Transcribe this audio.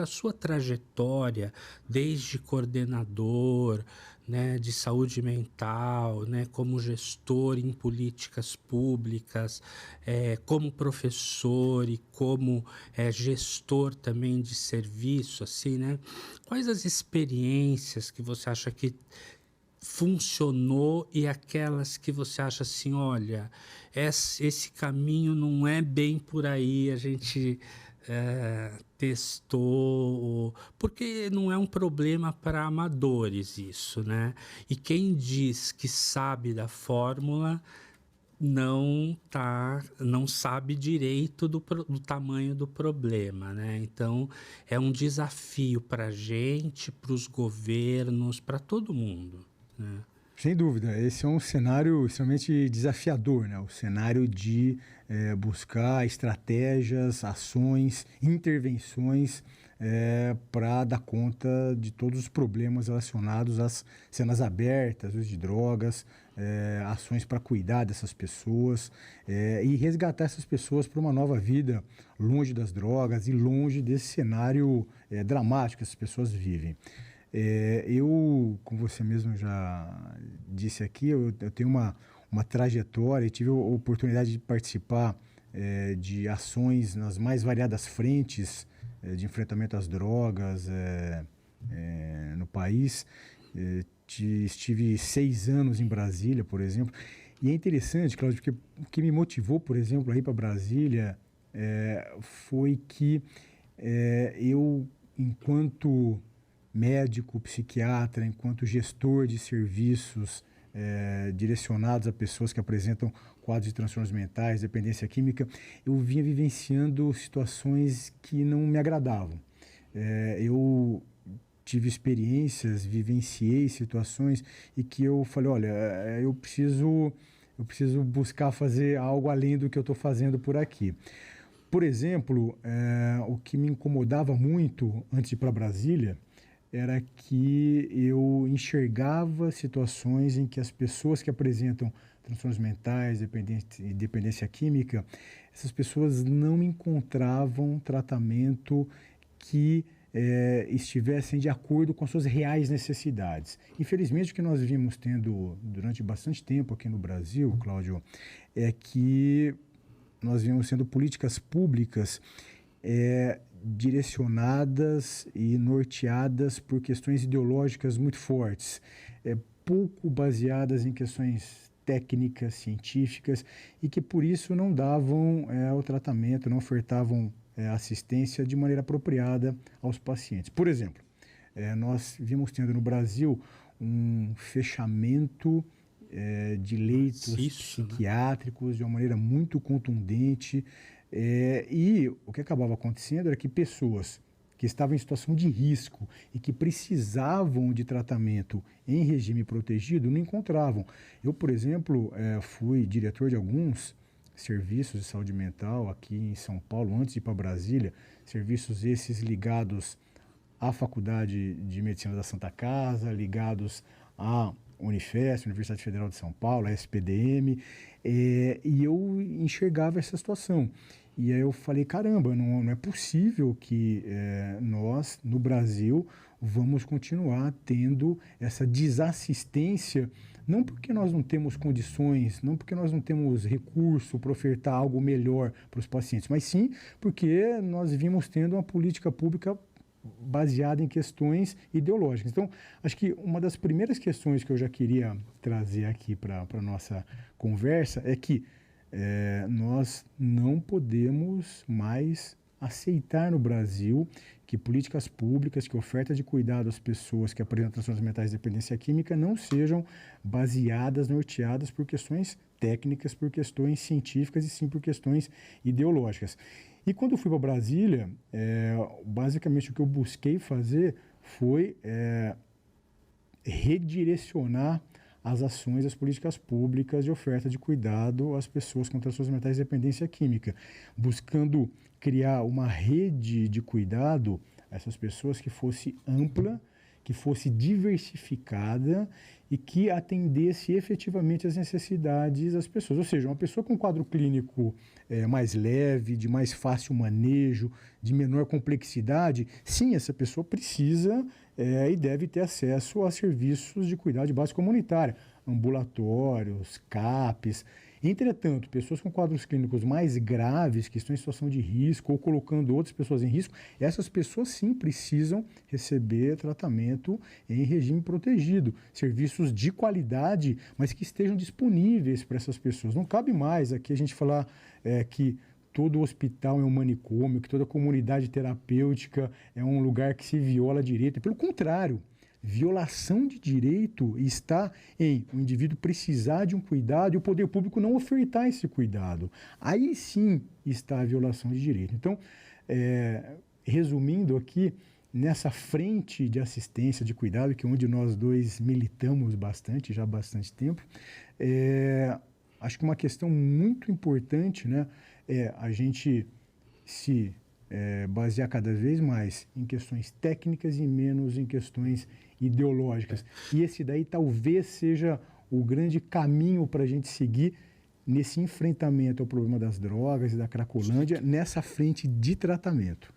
da sua trajetória, desde coordenador, né, de saúde mental, né, como gestor em políticas públicas, como professor e como gestor também de serviço, assim, né? Quais as experiências que você acha que funcionou e aquelas que você acha assim, olha, esse caminho não é bem por aí, a gente testou, porque não é um problema para amadores isso, né? E quem diz que sabe da fórmula não sabe direito do tamanho do problema, né? Então é um desafio para a gente, para os governos, para todo mundo, né? Sem dúvida, esse é um cenário extremamente desafiador, né? O cenário de buscar estratégias, ações, intervenções para dar conta de todos os problemas relacionados às cenas abertas, uso de drogas, ações para cuidar dessas pessoas e resgatar essas pessoas para uma nova vida longe das drogas e longe desse cenário dramático que essas pessoas vivem. Eu, como você mesmo já disse aqui, eu tenho uma trajetória e tive a oportunidade de participar de ações nas mais variadas frentes de enfrentamento às drogas no país. Estive 6 anos em Brasília, por exemplo, e é interessante, Cláudio, porque o que me motivou, por exemplo, a ir para Brasília foi que eu, enquanto médico, psiquiatra, enquanto gestor de serviços direcionados a pessoas que apresentam quadros de transtornos mentais, dependência química, eu vinha vivenciando situações que não me agradavam. Eu tive experiências, vivenciei situações e que eu falei, olha, eu preciso buscar fazer algo além do que eu estou fazendo por aqui. Por exemplo, o que me incomodava muito antes de ir para Brasília era que eu enxergava situações em que as pessoas que apresentam transtornos mentais, dependência química, essas pessoas não encontravam tratamento que estivessem de acordo com as suas reais necessidades. Infelizmente, o que nós vimos tendo durante bastante tempo aqui no Brasil, Cláudio, é que nós vimos sendo políticas públicas direcionadas e norteadas por questões ideológicas muito fortes, pouco baseadas em questões técnicas, científicas, e que por isso não davam o tratamento, não ofertavam assistência de maneira apropriada aos pacientes. Por exemplo, nós vimos tendo no Brasil um fechamento de leitos psiquiátricos de uma maneira muito contundente, e o que acabava acontecendo era que pessoas que estavam em situação de risco e que precisavam de tratamento em regime protegido não encontravam. Eu, por exemplo, fui diretor de alguns serviços de saúde mental aqui em São Paulo, antes de ir para Brasília, serviços esses ligados à Faculdade de Medicina da Santa Casa, ligados à Unifesp, Universidade Federal de São Paulo, a SPDM, e eu enxergava essa situação. E aí eu falei, caramba, não é possível que nós, no Brasil, vamos continuar tendo essa desassistência, não porque nós não temos condições, não porque nós não temos recurso para ofertar algo melhor para os pacientes, mas sim porque nós vimos tendo uma política pública baseada em questões ideológicas. Então, acho que uma das primeiras questões que eu já queria trazer aqui para a nossa conversa é que nós não podemos mais aceitar no Brasil que políticas públicas, que oferta de cuidado às pessoas que apresentam transtornos mentais de dependência química não sejam baseadas, norteadas por questões técnicas, por questões científicas e sim por questões ideológicas. E quando eu fui para Brasília, basicamente o que eu busquei fazer foi redirecionar as ações, as políticas públicas de oferta de cuidado às pessoas com transtornos mentais de dependência química, buscando criar uma rede de cuidado a essas pessoas que fosse ampla, que fosse diversificada e que atendesse efetivamente às necessidades das pessoas. Ou seja, uma pessoa com quadro clínico mais leve, de mais fácil manejo, de menor complexidade, sim, essa pessoa precisa e deve ter acesso a serviços de cuidado de base comunitária, ambulatórios, CAPs. Entretanto, pessoas com quadros clínicos mais graves, que estão em situação de risco ou colocando outras pessoas em risco, essas pessoas sim precisam receber tratamento em regime protegido, serviços de qualidade, mas que estejam disponíveis para essas pessoas. Não cabe mais aqui a gente falar que todo hospital é um manicômio, que toda comunidade terapêutica é um lugar que se viola direito. Pelo contrário, violação de direito está em o indivíduo precisar de um cuidado e o poder público não ofertar esse cuidado. Aí sim está a violação de direito. Então, resumindo aqui, nessa frente de assistência, de cuidado, que é onde nós dois militamos bastante, já há bastante tempo, acho que uma questão muito importante, né, é a gente se basear cada vez mais em questões técnicas e menos em questões ideológicas. E esse daí talvez seja o grande caminho para a gente seguir nesse enfrentamento ao problema das drogas e da Cracolândia, nessa frente de tratamento.